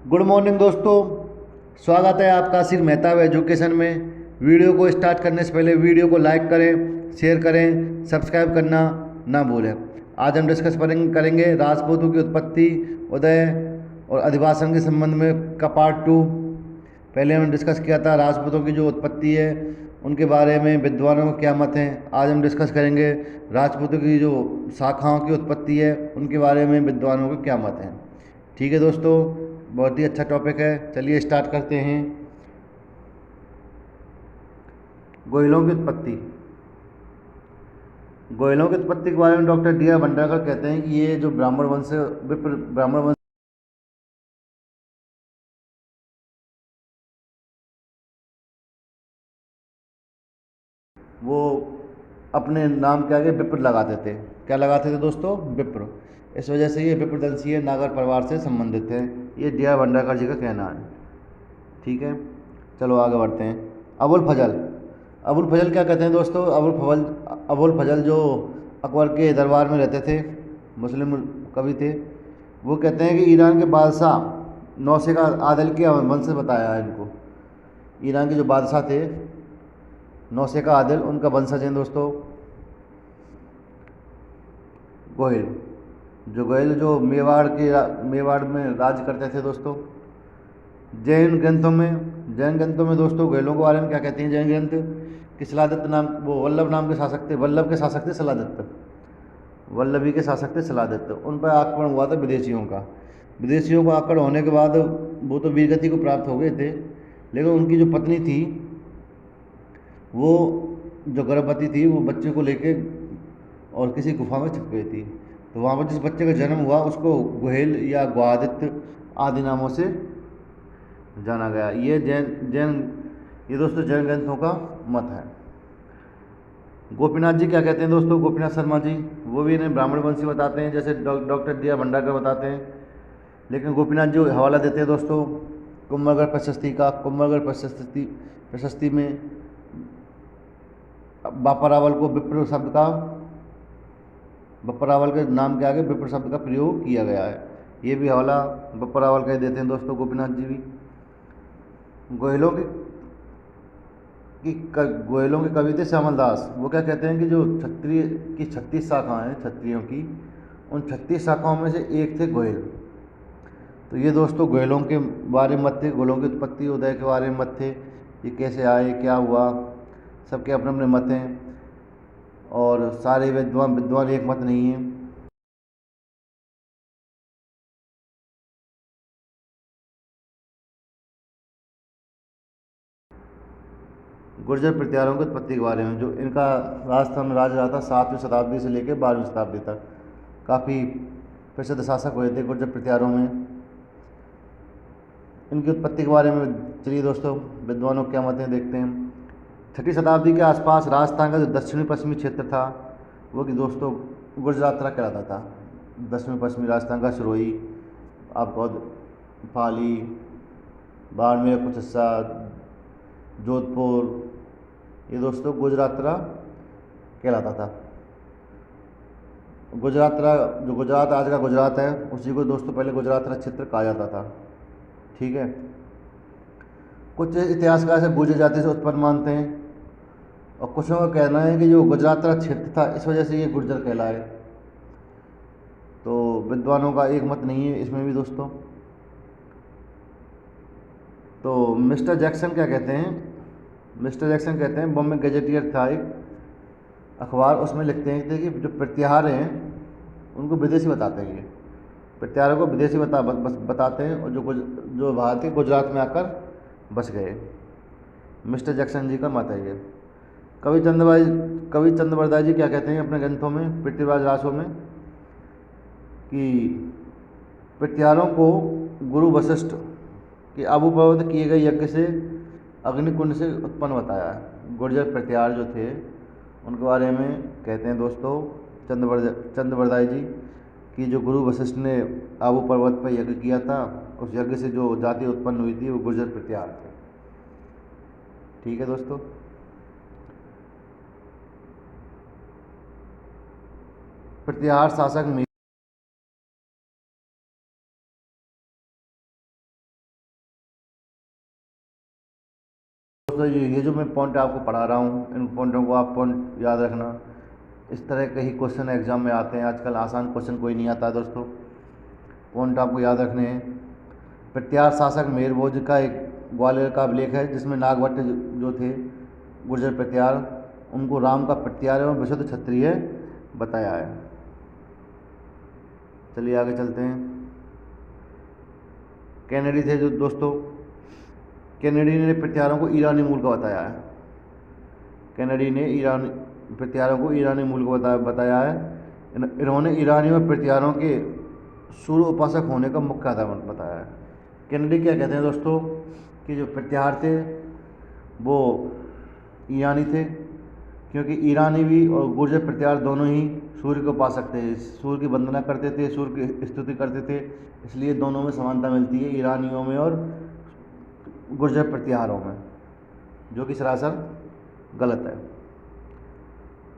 Good morning दोस्तों। स्वागत है आपका सिर मेहताब एजुकेशन में। वीडियो को स्टार्ट करने से पहले वीडियो को लाइक करें, शेयर करें, सब्सक्राइब करना ना भूलें। आज हम डिस्कस करेंगे राजपूतों की उत्पत्ति, उदय और अधिवासन के संबंध में का पार्ट 2। पहले हमने डिस्कस किया था राजपूतों की जो उत्पत्ति है उनके बारे में विद्वानों को क्या मत हैं। आज हम डिस्कस करेंगे राजपूतों की जो शाखाओं की उत्पत्ति है उनके बारे में विद्वानों को क्या मत हैं। ठीक है दोस्तों, बहुत ही अच्छा टॉपिक है। चलिए स्टार्ट करते हैं। गोयलों की उत्पत्ति। गोयलों की उत्पत्ति के बारे में डॉक्टर डी आर भंडारकर कहते हैं कि ये जो ब्राह्मण वंश ब्राह्मण वंश वो अपने नाम के आगे विप्र लगाते थे। क्या लगाते थे दोस्तों? विप्र। इस वजह से ये विप्रवंशीय नागर परिवार से संबंधित है। ये डी आर भंडारकर जी का कहना है। ठीक है, चलो आगे बढ़ते हैं। अबुल फजल। अबुल फजल क्या कहते हैं दोस्तों? अबुल फजल जो अकबर के दरबार में रहते थे, मुस्लिम कवि थे। वो कहते हैं कि ईरान के बादशाह नौसे का आदल के वंश से बताया है इनको। ईरान के जो बादशाह थे नौसे का आदिल, उनका वंशज हैं दोस्तों गोहिल। जो गोहिल जो मेवाड़ में राज करते थे दोस्तों। जैन ग्रंथों में दोस्तों गोहिलों के बारे में क्या कहते हैं जैन ग्रंथ? कि शिलादित्य नाम, वो वल्लभ के शासक थे शिलादित्य। वल्लभी के शासक थे शिलादित्य। उन पर आक्रमण हुआ था विदेशियों का। विदेशियों का आक्रमण होने के बाद वो तो वीरगति को प्राप्त हो गए थे, लेकिन उनकी जो पत्नी थी वो जो गर्भवती थी वो बच्चे को लेके और किसी गुफा में छिप गई थी। तो वहाँ पर जिस बच्चे का जन्म हुआ उसको गोहेल या ग्वादित्य आदि नामों से जाना गया। ये जैन जैन ये दोस्तों जैन ग्रंथों का मत है। गोपीनाथ जी क्या कहते हैं दोस्तों? गोपीनाथ शर्मा जी वो भी इन्हें ब्राह्मण वंशी बताते हैं, जैसे डॉक्टर डी आर भंडारकर बताते हैं। लेकिन गोपीनाथ जी हवाला देते हैं दोस्तों कुंभलगढ़ प्रशस्ति का। कुंभलगढ़ प्रशस्ति में बापा रावल को बप्पा रावल के नाम के आगे विप्र शब्द का प्रयोग किया गया है। ये भी हवाला बप्पा रावल का ही देते हैं दोस्तों गोपीनाथ जी भी। गोयलों गोयलों के कवि थे श्यामल दास। वो क्या कहते हैं कि जो क्षत्रिय की 36 शाखाएँ हैं क्षत्रियों की, उन 36 शाखाओं में से एक थे गोयल। तो ये दोस्तों गोयलों के बारे में मत थे। गोयलों की उत्पत्ति उदय के बारे में मत थे, ये कैसे आए क्या हुआ, सबके अपने अपने मत हैं और सारे विद्वान एक मत नहीं है। गुर्जर प्रतिहारों की उत्पत्ति के बारे में, जो इनका राजस्थान में राज रहा था 7वीं शताब्दी से लेकर 12वीं शताब्दी तक। काफ़ी प्रसिद्ध शासक हुए थे गुर्जर प्रतिहारों में। इनकी उत्पत्ति के बारे में चलिए दोस्तों विद्वानों के क्या मत हैं देखते हैं। 6वीं शताब्दी के आसपास राजस्थान का जो दक्षिणी पश्चिमी क्षेत्र था वो कि दोस्तों गुजरातरा कहलाता था। दक्षिणी पश्चिमी राजस्थान का सिरोही, आपको पाली, बाड़मेर कुछ हिस्सा, जोधपुर, ये दोस्तों गुजरातरा कहलाता था। गुजरातरा जो गुजरात आज का गुजरात है उसी को दोस्तों पहले गुजरातरा क्षेत्र कहा जाता था। ठीक है, कुछ इतिहासकार से गुर्जर जाति से उत्पन्न मानते हैं और कुछों का कहना है कि जो गुजरातरा क्षेत्र था इस वजह से ये गुर्जर कहलाए। तो विद्वानों का एक मत नहीं है इसमें भी दोस्तों। तो मिस्टर जैक्सन क्या कहते हैं? मिस्टर जैक्सन कहते हैं, बॉम्बे गजेटियर था एक अखबार, उसमें लिखते हैं थे कि जो प्रत्याहार हैं उनको विदेशी बताते हैं। ये प्रत्याहारों को विदेशी बताते हैं और जो भारतीय गुजरात में आकर बस गए। मिस्टर जैक्सन जी का मत है ये। कवि चंद्रबरदाई जी क्या कहते हैं अपने ग्रंथों में पृथ्वीराज रासो में कि प्रत्याहारों को गुरु वशिष्ठ के आबू पर्वत किए गए यज्ञ से अग्निकुंड से उत्पन्न बताया है। गुर्जर प्रत्याहार जो थे उनके बारे में कहते हैं दोस्तों चंद्रबरदाई जी कि जो गुरु वशिष्ठ ने आबू पर्वत पर यज्ञ किया था उस यज्ञ से जो जाति उत्पन्न हुई थी वो गुर्जर प्रत्याहार थे। ठीक है दोस्तों, प्रत्याहार शासक दोस्तों ये जो मैं पॉइंट आपको पढ़ा रहा हूँ, इन पॉइंटों को आप पॉइंट याद रखना। इस तरह के ही क्वेश्चन एग्जाम में आते हैं, आजकल आसान क्वेश्चन कोई नहीं आता है दोस्तों। पॉइंट आपको याद रखने हैं। प्रत्यार शासक मेहरभोज का एक ग्वालियर का अभिलेख है जिसमें नागभट्ट जो थे गुर्जर प्रत्यार, उनको राम का प्रत्यार एवं विशुद्ध क्षत्रिय बताया है। चलिए आगे चलते हैं। कैनेडी थे जो दोस्तों, कैनेडी ने प्रत्यारों को ईरानी मूल का बताया है। कैनेडी ने ईरानी प्रत्यारों को ईरानी मूल को बताया है। इन्होंने ईरानी और प्रत्यारों के सूर्य उपासक होने का मुख्य आधार बताया है। कैनेडी क्या कहते हैं दोस्तों कि जो प्रत्यार थे वो ईरानी थे, क्योंकि ईरानी भी और गुर्जर प्रत्यार दोनों ही सूर्य के उपासक थे, सूर्य की वंदना करते थे, सूर्य की स्तुति करते थे, इसलिए दोनों में समानता मिलती है, ईरानियों में और गुर्जर प्रत्यारों में, जो कि सरासर गलत है।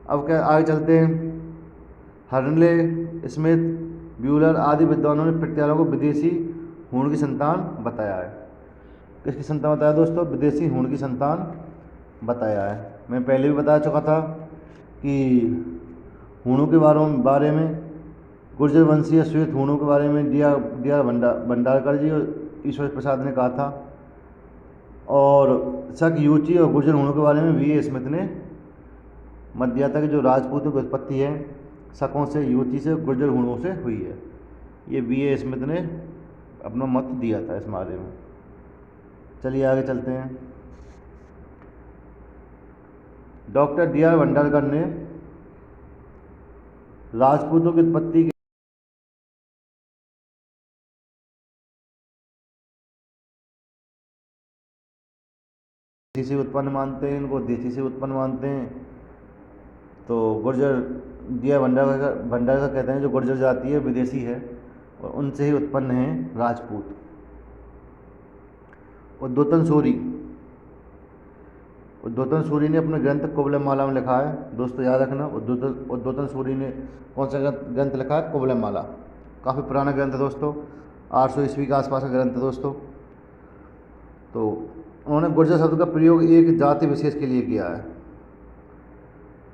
अब क्या आगे चलते हैं। हर्नले, स्मिथ, ब्यूलर आदि विद्वानों ने प्रत्यारों को विदेशी हूण की संतान बताया है। किसकी संतान बताया दोस्तों? विदेशी हूण की संतान बताया है। मैं पहले भी बता चुका था कि हूणों के बारे में गुर्जर वंशीय श्वेत हूणों के बारे में डी आर भंडारकर जी और ईश्वर प्रसाद ने कहा था, और शक यूची और गुर्जर हूणों के बारे में वी ए स्मिथ ने मत दिया था कि जो राजपूतों की उत्पत्ति है शकों से, यूची से, गुर्जर हूणों से हुई है। ये वी ए स्मिथ ने अपना मत दिया था इस बारे में। चलिए आगे चलते हैं। डॉक्टर डी आर भंडारकर ने राजपूतों की उत्पत्ति देशी से उत्पन्न मानते हैं, इनको देशी से उत्पन्न मानते हैं। तो गुर्जर डी आर भंडारकर कहते हैं जो गुर्जर जाति है विदेशी है और उनसे ही उत्पन्न हैं राजपूत। उद्योतन सूरी ने अपने ग्रंथ कुवलयमाला में लिखा है। दोस्तों याद रखना, उद्योतन सूरी ने कौन सा ग्रंथ लिखा है? कुवलयमाला। काफ़ी पुराना ग्रंथ है दोस्तों, 800 ईस्वी के आसपास का ग्रंथ है दोस्तों। तो उन्होंने गुर्जर शब्द का प्रयोग एक जाति विशेष के लिए किया है।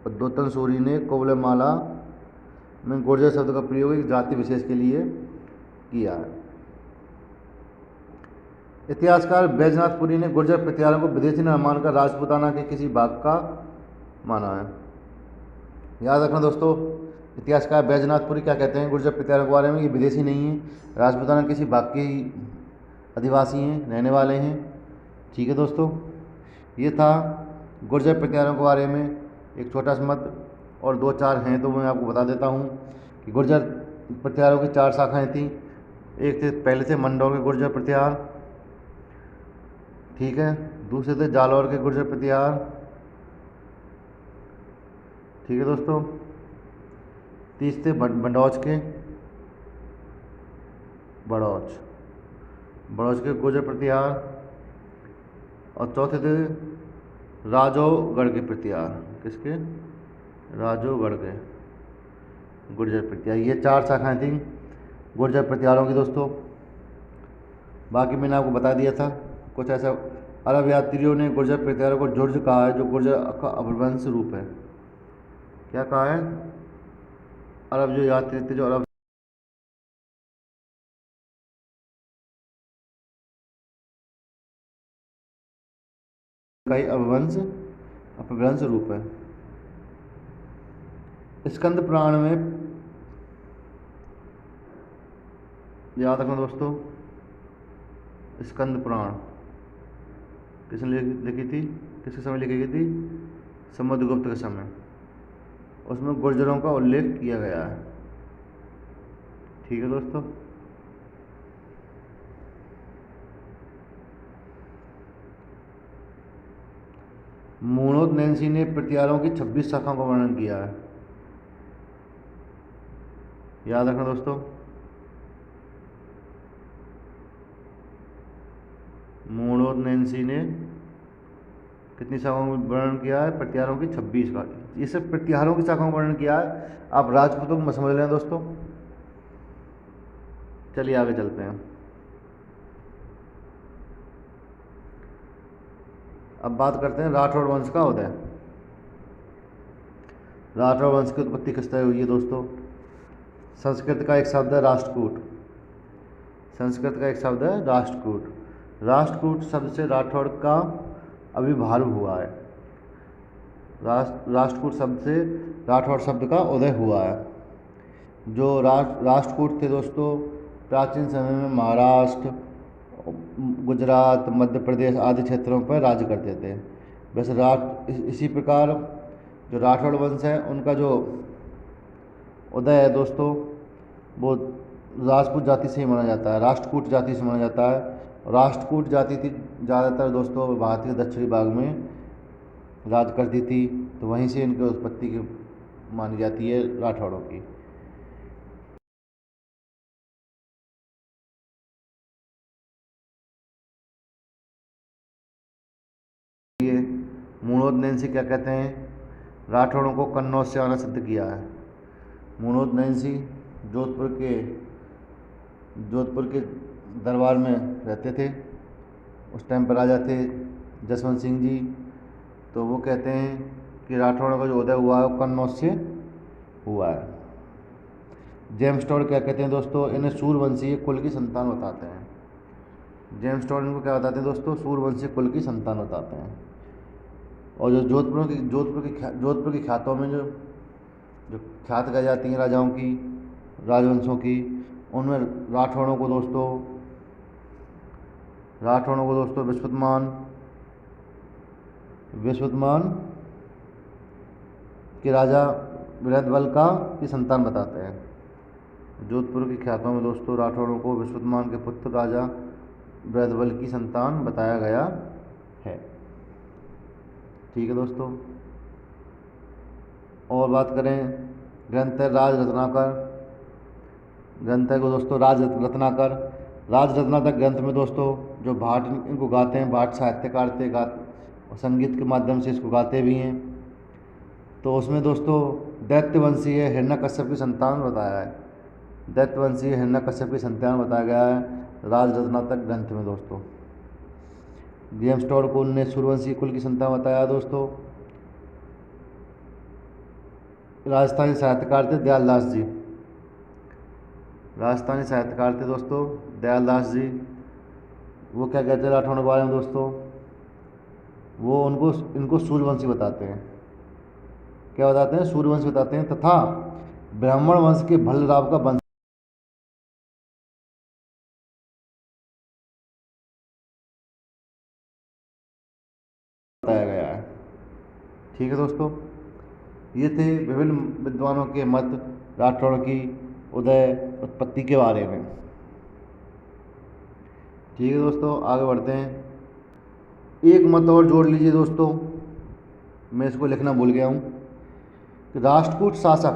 उद्योतन सूरी ने कुवलयमाला में गुर्जर शब्द का प्रयोग एक जाति विशेष के लिए किया है। इतिहासकार बैजनाथपुरी ने गुर्जर प्रत्यारों को विदेशी न मानकर राजपूताना के किसी भाग का माना है। याद रखना दोस्तों, इतिहासकार बैजनाथपुरी क्या कहते हैं गुर्जर प्रत्यारों के बारे में? ये विदेशी नहीं है, राजपूताना किसी भाग के ही आदिवासी हैं, रहने वाले हैं। ठीक है दोस्तों, ये था गुर्जर प्रत्यारों के बारे में एक छोटा सा मत, और 2-4 हैं तो मैं आपको बता देता हूँ कि गुर्जर प्रत्यारों की 4 शाखाएँ थीं। एक थे, पहले थे मंडौर के गुर्जर प्रत्यार, ठीक है। दूसरे थे जालौर के गुर्जर प्रत्यार, ठीक है दोस्तों। तीसरे बड़ौच के गुर्जर प्रत्यार, और चौथे थे राजौगढ़ के प्रत्यार। किसके? राजौगढ़ के गुर्जर प्रत्यार। ये 4 शाखाएं थीं गुर्जर प्रत्यारों की दोस्तों। बाकी मैंने आपको बता दिया था कुछ ऐसा। अरब यात्रियों ने गुर्जर प्रत्यारों को जुर्ज कहा है, जो गुर्जर का अपभ्रंश रूप है। क्या कहा है? अरब जो यात्री थे, जो अरब का ही अपभ्रंश रूप है। स्कंद पुराण में याद रखना दोस्तों, स्कंद पुराण किसने लिखी थी? किसके समय लिखी गई थी? समुद्रगुप्त के समय। उसमें गुर्जरों का उल्लेख किया गया है। ठीक है दोस्तों। मुनोद नैन्सी ने प्रत्यारों की 26 शाखाओं का वर्णन किया है। याद रखना दोस्तों, मुनोद नैन्सी ने कितनी शाखाओं का वर्णन किया है? प्रत्यारों की 26 का। ये सिर्फ प्रत्यारों की शाखाओं का वर्णन किया है, आप राजपूतों को मत समझ लें दोस्तों। चलिए आगे चलते हैं। अब बात करते हैं राठौड़ वंश का उदय। राठौड़ वंश की उत्पत्ति किस तरह हुई है दोस्तों? संस्कृत का एक शब्द है राष्ट्रकूट। संस्कृत का एक शब्द है राष्ट्रकूट। राष्ट्रकूट शब्द से राठौड़ का आविर्भाव हुआ है। राष्ट्रकूट शब्द से राठौड़ शब्द का उदय हुआ है। जो राष्ट्रकूट थे दोस्तों, प्राचीन समय में महाराष्ट्र, गुजरात, मध्य प्रदेश आदि क्षेत्रों पर राज्य करते थे। वैसे इसी प्रकार जो राठौड़ वंश है उनका जो उदय है दोस्तों वो राजपूत जाति से ही माना जाता है, राष्ट्रकूट जाति से माना जाता है। राष्ट्रकूट जाति थी ज़्यादातर दोस्तों भारत के दक्षिणी भाग में राज करती थी, तो वहीं से इनकी उत्पत्ति की मानी जाती है राठौड़ों की। ये मूणोद नैन्सी क्या कहते हैं? राठौड़ों को कन्नौज से आना सिद्ध किया है। मूणोद नैन्सी जोधपुर के दरबार में रहते थे। उस टाइम पर राजा थे जसवंत सिंह जी। तो वो कहते हैं कि राठौड़ों का जो उदय हुआ है वो कन्नौज से हुआ है। जेम्स टॉड क्या कहते हैं दोस्तों? इन्हें सूर्यवंशीय कुल की संतान बताते हैं। जेम्स टॉड इनको क्या बताते हैं दोस्तों? सूर्यवंशीय कुल की संतान बताते हैं। और जो जोधपुर की ख्यातों में जो ख्यात गाई जाती हैं राजाओं की, राजवंशों की, उनमें राठौड़ों को दोस्तों विश्वतमान के राजा बृहद्बल की संतान बताते हैं। जोधपुर की ख्यातों में दोस्तों राठौड़ों को विश्वतमान के पुत्र राजा बृहद्बल की संतान बताया गया है। ठीक है दोस्तों। और बात करें ग्रंथ है राज रत्नाकर। ग्रंथ है को दोस्तों राज रत्नाकर ग्रंथ में दोस्तों जो भाट इनको गाते हैं, भाट साहित्यकार थे, और संगीत के माध्यम से इसको गाते भी हैं। तो उसमें दोस्तों दैत्यवंशीय हिरण्यकश्यप की संतान बताया है। दैत्यवंशीय हिरण्यकश्यप की संतान बताया गया है राज रत्नाकर ग्रंथ में दोस्तों। जेम्स टॉड को उनने सूर्यवंशीय कुल की संतान बताया दोस्तों। राजस्थानी साहित्यकार थे दयालदास जी। राजस्थानी साहित्यकार थे दोस्तों दयालदास जी। वो क्या कहते हैं राठौड़ के बारे में दोस्तों? वो इनको सूर्यवंशी बताते हैं। क्या बताते हैं? सूर्यवंशी बताते हैं। तथा ब्राह्मण वंश के भल्लराव का वंश बताया गया है। ठीक है दोस्तों, ये थे विभिन्न विद्वानों के मत राठौड़ की उत्पत्ति के बारे में। ठीक है दोस्तों, आगे बढ़ते हैं। एक मत और जोड़ लीजिए दोस्तों, मैं इसको लिखना भूल गया हूँ कि राष्ट्रकूट शासक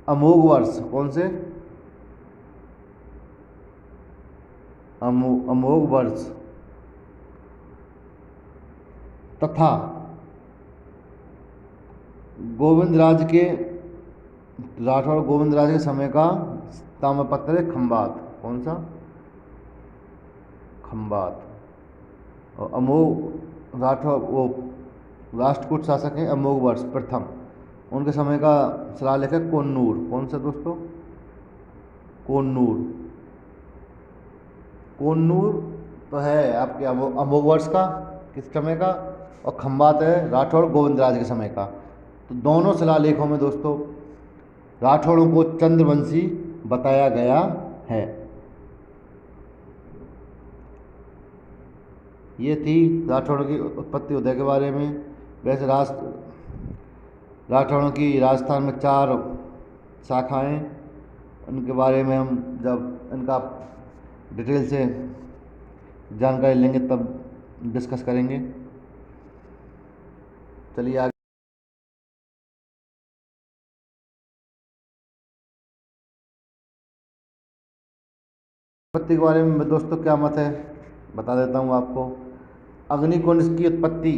अमोघ वर्ष कौन से? अमोघ वर्ष तथा राठौड़ गोविंदराज के समय का ताम्रपत्र है खंबात। कौन सा? खंबात। और अमोघ राष्ट्रकूट शासक हैं अमोघ वर्ष प्रथम। उनके समय का शिलालेख है कोन्नूर। कौन सा दोस्तों? कोन्नूर तो है आपके अमोघ वर्ष का किस समय का, और खंबात है राठौड़ गोविंदराज के समय का। तो दोनों शिलालेखों में दोस्तों राठौड़ों को चंद्रवंशी बताया गया है। ये थी राठौड़ों की उत्पत्ति उदय के बारे में। वैसे राठौड़ों की राजस्थान में 4 शाखाएं, उनके बारे में हम जब इनका डिटेल से जानकारी लेंगे तब डिस्कस करेंगे। चलिए आगे उत्पत्ति के बारे में दोस्तों क्या मत है बता देता हूँ आपको। अग्निकुंड की उत्पत्ति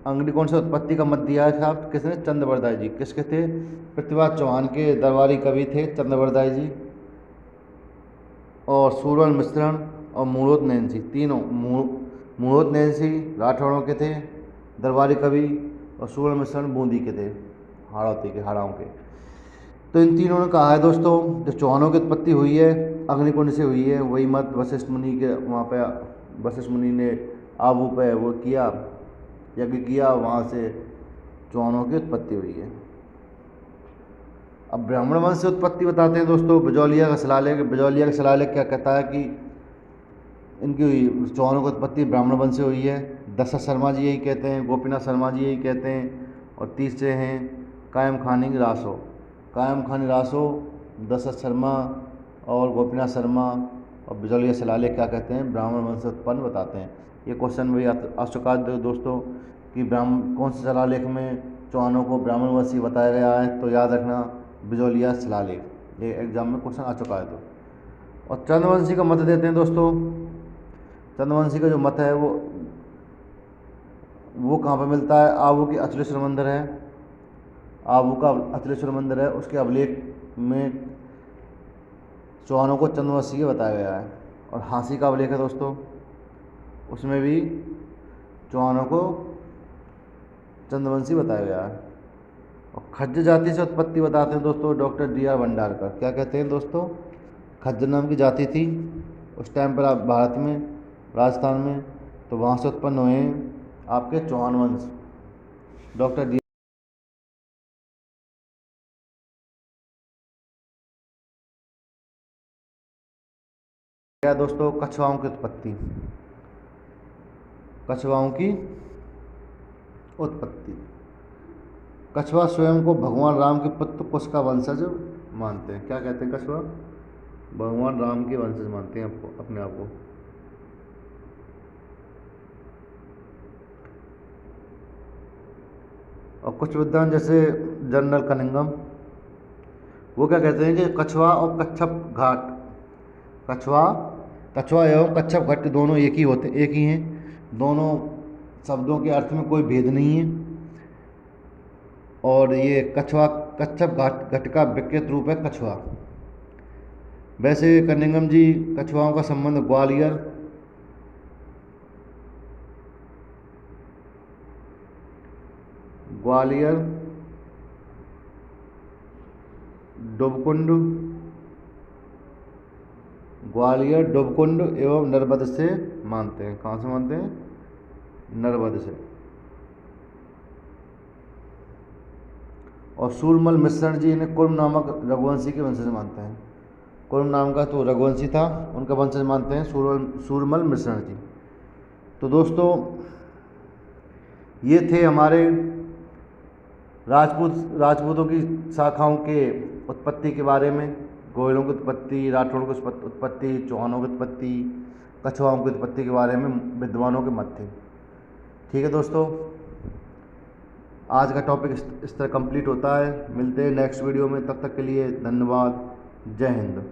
अग्निकोण से उत्पत्ति का मत दिया है साहब किसने? चंद्रवरदाई जी। किसके थे? पृथ्वीराज चौहान के दरबारी कवि थे चंद्रवरदाई जी। और सूरमल मिश्रण और मूणोत नैन्सी, तीनों मूणोत नैन्सी राठौड़ों के थे दरबारी कवि, और सूरमल मिश्रण बूंदी के थे, हाड़ाओं के। तो इन तीनों ने कहा है दोस्तों, जो चौहानों की उत्पत्ति हुई है अग्निकुंड से हुई है, वही मत वशिष्ठ मुनि के वहाँ पे वशिष्ठ मुनि ने आबू पे वो किया, यज्ञ किया, वहाँ से चौहानों की उत्पत्ति हुई है। अब ब्राह्मण वंश से उत्पत्ति बताते हैं दोस्तों, बिजौलिया का शिलालेख। बिजौलिया का शिलालेख क्या कहता है कि इनकी चौहानों की उत्पत्ति ब्राह्मण वंश से हुई है। दशरथ शर्मा जी यही कहते हैं, गोपीनाथ शर्मा जी यही कहते हैं। और तीसरे हैं कायम खानी रासो। कायम खानी रासो, दशरथ शर्मा और गोपीनाथ शर्मा और बिजौलिया शिलालेख क्या कहते हैं? ब्राह्मण वंश से उत्पन्न बताते हैं। ये क्वेश्चन भी आ चुका है दोस्तों कि कौन से शिलालेख में चौहानों को ब्राह्मण वंशी बताया गया है, तो याद रखना बिजौलिया शिलालेख, ये एग्जाम में क्वेश्चन आ चुका है। तो और चंद्रवंशी का मत देते हैं दोस्तों। चंद्रवंशी का जो मत है वो कहाँ पर मिलता है? आबू की अचलेश्वर मंदिर है, आबू का अचलेश्वर मंदिर है, उसके अभिलेख में चौहानों को चंद्रवंशी बताया गया है। और हाँसी का अभिलेख है दोस्तों, उसमें भी चौहानों को चंद्रवंशी बताया गया है। और खज्ज जाति से उत्पत्ति बताते हैं दोस्तों डॉक्टर D.R. भंडारकर। क्या कहते हैं दोस्तों? खज्ज नाम की जाति थी उस टाइम पर, आप भारत में राजस्थान में, तो वहाँ से उत्पन्न हुए हैं आपके चौहान वंश। डॉक्टर क्या दोस्तों? कछुआओं की उत्पत्ति। कछुआओं की उत्पत्ति। कछुआ स्वयं को भगवान राम के पुत्र कुश का वंशज मानते हैं। क्या कहते हैं? कछुआ भगवान राम के वंशज मानते हैं अपने आप को। और कुछ विद्वान जैसे जनरल कनिंगम, वो क्या कहते हैं कि कछुआ और कच्छप घाट, कछुआ एवं कच्छप घाट दोनों एक ही हैं। दोनों शब्दों के अर्थ में कोई भेद नहीं है। और ये कच्छप घाट का विकृत रूप है कछुआ। वैसे कनिंगम जी कछुआओं का संबंध ग्वालियर डुबकुंड एवं नर्मद से मानते हैं। कहाँ से मानते हैं? नर्मद से। और सूरमल मिश्रण जी इन्हें कुर्म नामक रघुवंशी के वंशज मानते हैं। कुर्म नाम का तो रघुवंशी था, उनका वंशज मानते हैं सूरमल मिश्रण जी। तो दोस्तों ये थे हमारे राजपूतों की शाखाओं के उत्पत्ति के बारे में। गोयलों की उत्पत्ति, राठौड़ की उत्पत्ति, चौहानों की उत्पत्ति, कछुआओं की उत्पत्ति के बारे में विद्वानों के मत थे। ठीक है दोस्तों, आज का टॉपिक इस तरह कंप्लीट होता है। मिलते हैं नेक्स्ट वीडियो में, तब तक के लिए धन्यवाद। जय हिंद।